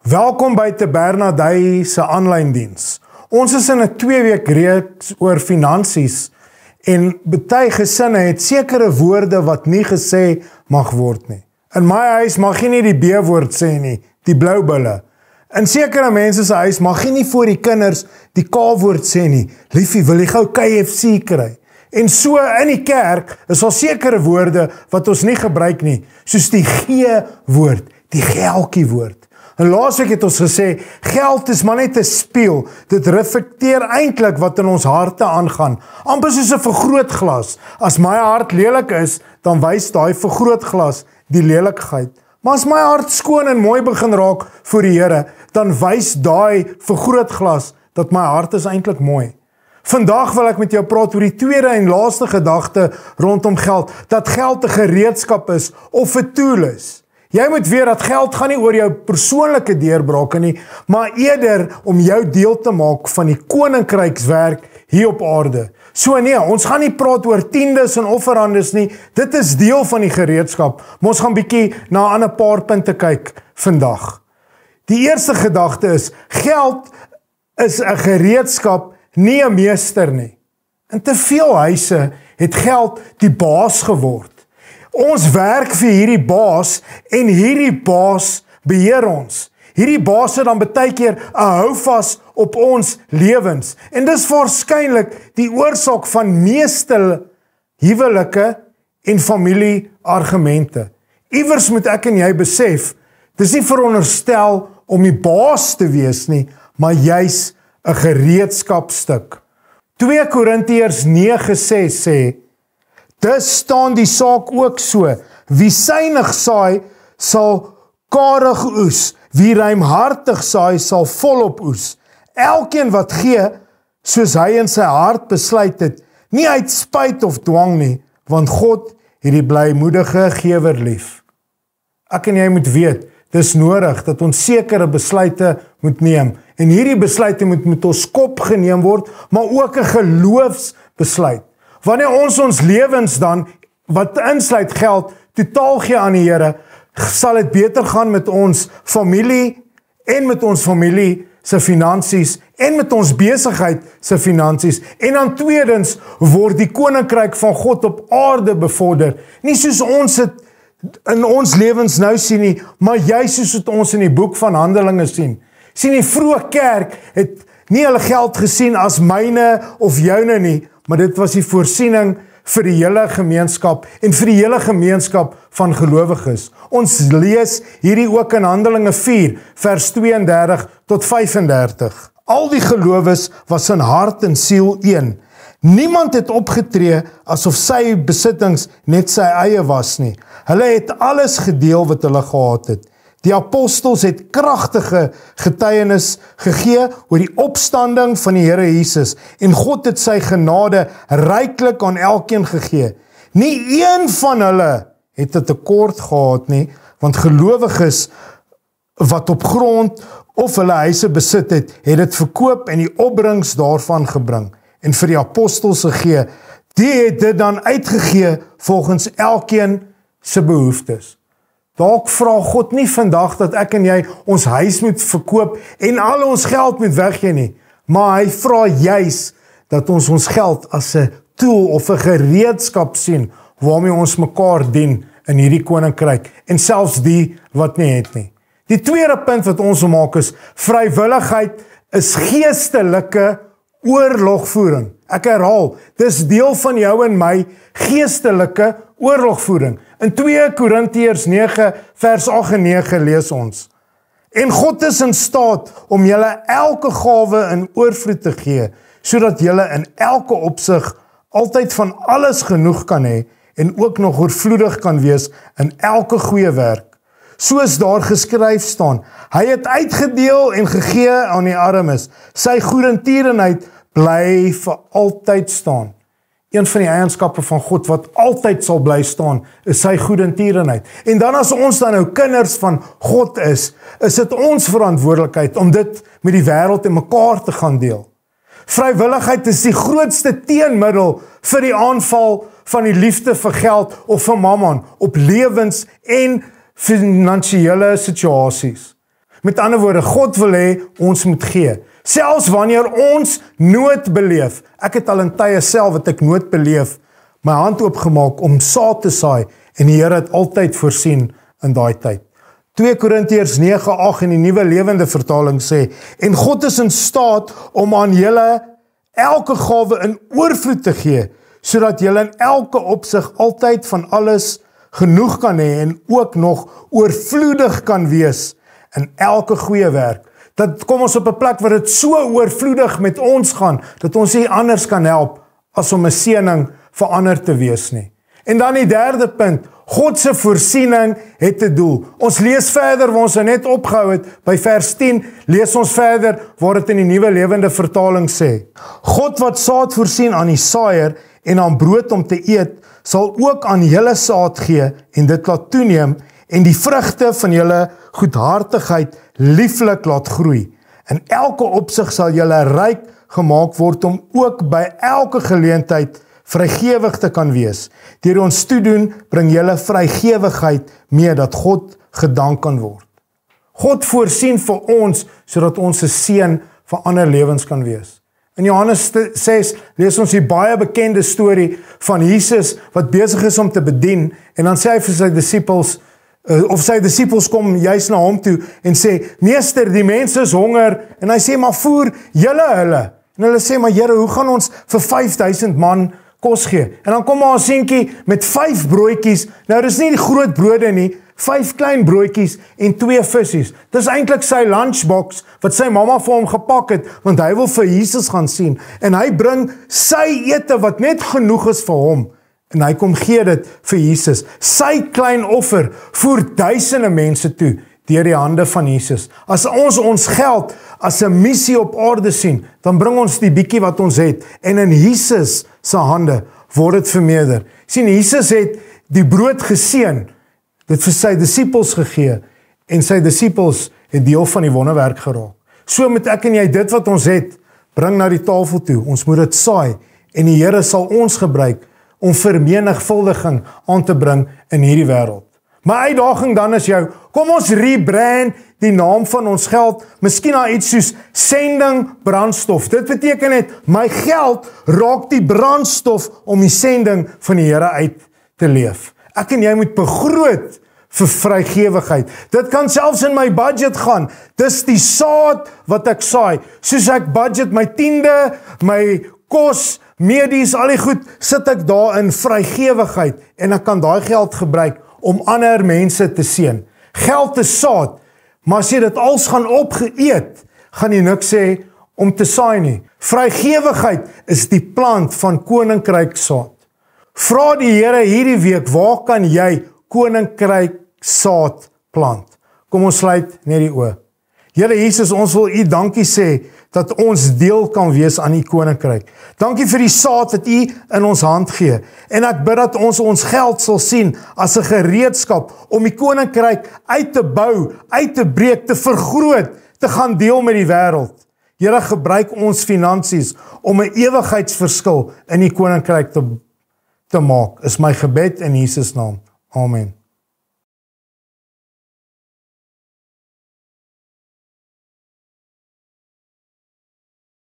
Welkom by Tabernadei se aanlyn diens. Ons is in 'n 2-week reeks oor finansies en baie gesinne het sekere woorde wat nie gesê mag word nie. In my huis mag jy nie die B-woord sê nie, die blou bulle. In sekere mense se huis mag jy nie voor die kinders die K-woord sê nie. Liefie, wil jy gou KFC kry? En so in die kerk is daar sekere woorde wat ons nie gebruik nie, soos die G-woord, die geldjie woord. En laasweek het ons gesê, geld is maar net 'n spieël. Dit reflekteer eintlik wat in ons harte aangaan. Amper soos 'n vergrootglas. As my hart lelik is, dan wys daai vergrootglas die lelikheid. Maar as my hart skoon en mooi begin raak voor die Here, dan wys daai vergrootglas dat my hart is eintlik mooi. Vandag wil ek met jou praat oor die tweede en laaste gedagte rondom geld, dat geld 'n gereedskap is of 'n tool is. Jy moet weet dat geld gaan nie oor jou persoonlike deurbrake nie, maar eerder om jou deel te maak van die koninkrykswerk hier op aarde. So nee, ons gaan nie praat oor tiendes en offerandes nie, dit is deel van die gereedskap, maar ons gaan bietjie na 'n ander paar punte kyk vandag. Die eerste gedagte is, geld is 'n gereedskap, nie 'n meester nie. In te veel huise het geld die baas geword. Ons werk vir hierdie baas en hierdie baas beheer ons. Hierdie baas het dan baie keer 'n houvas op ons lewens. En dis waarskynlik die oorsaak van meeste huwelike en familieargumente. Iewers moet ek en jy besef, dis nie veronderstel om die baas te wees nie, maar juis 'n gereedskapstuk. 2 Korintiërs 9:6 sê, dis staan die saak ook so, wie suinig saai, sal karig oes, wie ruimhartig saai, sal volop oes. Elkeen wat gee, soos hy in sy hart besluit het, nie uit spyt of dwang nie, want God het die blymoedige gewer lief. Ek en jy moet weet, dis nodig dat ons sekere besluite moet neem, en hierdie besluite moet met ons kop geneem word, maar ook 'n geloofsbesluit. Wanneer ons lewens dan, wat insluit geld, totaal gee aan die Here, sal dit beter gaan met ons familie en met ons familie se finansies en met ons besigheid se finansies. En dan tweedens word die koninkryk van God op aarde bevorder. Nie soos ons dit in ons lewens nou sien nie, maar juist soos wat ons in die boek van Handelinge sien. Sien, die vroeë kerk het nie hulle geld gesien as myne of joune nie, maar dit was die voorsiening vir die hele gemeenskap en vir die hele gemeenskap van gelowiges. Ons lees hierdie ook in Handelinge 4, vers 32 tot 35. Al die gelowes was in hart en siel een. Niemand het opgetree asof sy besittings net sy eie was nie. Hulle het alles gedeel wat hulle gehad het. Die apostels het kragtige getuienis gegee oor die opstanding van die Here Jesus en God het sy genade ryklik aan elkeen gegee. Nie een van hulle het 'n tekort gehad nie, want gelowiges wat op grond of hulle huise besit het, het dit verkoop en die opbrengs daarvan gebring en vir die apostels gegee. Die het dit dan uitgegee volgens elkeen se behoeftes. Dalk vra God nie vandag dat ek en jy ons huis moet verkoop en al ons geld moet weggee nie, maar hy vra juis dat ons geld as 'n tool of 'n gereedskap sien waarmee ons mekaar dien in hierdie koninkryk en selfs die wat nie het nie. Die tweede punt wat ons wil maak is, vrywilligheid is geestelike oorlogvoering. Ek herhaal, dis deel van jou en my geestelike oorlogvoering. In 2 Korintiërs 9 vers 8 en 9 lees ons, en God is in staat om julle elke gawe in oorvloed te gee, sodat julle in elke opsig altyd van alles genoeg kan hê en ook nog oorvloedig kan wees in elke goeie werk. Soos daar geskryf staan, hy het uitgedeel en gegee aan die armes, sy goedertierenheid bly vir altyd staan. Een van die eienskappe van God wat altyd sal bly staan, is sy goedertierenheid. En dan as ons dan nou kinders van God is dit ons verantwoordelikheid om dit met die wêreld en mekaar te gaan deel. Vrywilligheid is die grootste teenmiddel vir die aanval van die liefde vir geld of vir mammon op lewens en finansiële situasies. Met ander woorde, God wil hê ons moet gee. Selfs wanneer ons nood beleef. Ek het al in tye self wat ek nood beleef, my hand oopgemaak om saad te saai en die Here het altyd voorsien in daai tyd. 2 Korintiërs 9:8 in die Nuwe Lewende Vertaling sê, en God is in staat om aan julle elke gawe in oorvloed te gee, sodat julle in elke opsig altyd van alles genoeg kan hê en ook nog oorvloedig kan wees in elke goeie werk. Dat kom ons op 'n plek waar dit so oorvloedig met ons gaan, dat ons nie anders kan help as om 'n seëning vir ander te wees nie. En dan die derde punt, God se voorsiening het 'n doel. Ons lees verder waar ons net opgehou het, by vers 10, lees ons verder waar dit in die Nuwe Lewende Vertaling sê, God wat saad voorsien aan die saaier en aan brood om te eet, sal ook aan julle saad gee en dit laat toeneem en die vrugte van julle goedhartigheid lieflik laat groei. In elke opsig sal julle ryk gemaak word om ook by elke geleentheid vrygewig te kan wees. Deur ons toedoen bring julle vrygewigheid mee dat God gedank kan word. God voorsien vir ons sodat ons 'n seën vir ander lewens kan wees. In Johannes 6 lees ons die baie bekende storie van Jesus wat besig is om te bedien en dan sê hy vir sy disippels, of sy disippels kom juis na hom toe en sê, meester, die mense is honger, en hy sê, maar voer julle hulle. En hulle sê, maar Here, hoe gaan ons vir 5000 man kos gee? En dan kom maar 'n seentjie met 5 broodjies, nou dis nie die groot brode nie, 5 klein broodjies en 2 visse. Dis eintlik sy lunchbox wat sy mamma vir hom gepak het, want hy wil vir Jesus gaan sien. En hy bring sy ete wat net genoeg is vir hom. En hy kom gee dit vir Jesus. Sy klein offer voer duisende mense toe deur die hande van Jesus. As ons geld as 'n missie op aarde sien, dan bring ons die bietjie wat ons het. En in Jesus se hande word dit vermeerder. Sien, Jesus het die brood geseën, dit vir sy disippels gegee, en sy disippels het deel van die wonderwerk geraak. So moet ek en jy dit wat ons het, bring na die tafel toe. Ons moet dit saai, en die Here sal ons gebruik om vermenigvuldiging aan te bring in hierdie wêreld. My uitdaging dan is jou, kom ons rebrand die naam van ons geld, miskien na iets soos sending brandstof. Dit beteken net, my geld raak die brandstof om die sending van die Here uit te leef. Ek en jy moet begroot vir vrygewigheid. Dit kan selfs in my budget gaan. Dis die saad wat ek saai. Soos ek budget my 10de, my kos, medies, al die goed, sit ek daar in vrygewigheid en ek kan daai geld gebruik om ander mense te seën. Geld is saad, maar as jy dit als gaan opgeëet, gaan jy niks sê om te saai nie. Vrygewigheid is die plant van koninkryk saad. Vra die Here hierdie week, waar kan jy koninkryk saad plant? Kom ons sluit net die oë. Here Jesus, ons wil U dankie sê dat ons deel kan wees aan U koninkryk. Dankie vir die saad wat U in ons hand gee. En ek bid dat ons geld sal sien as 'n gereedskap om die koninkryk uit te bou, uit te breek, te vergroot, te gaan deel met die wêreld. Here, gebruik ons finansies om 'n ewigheidsverskil in die koninkryk te maak. Is my gebed in Jesus naam. Amen.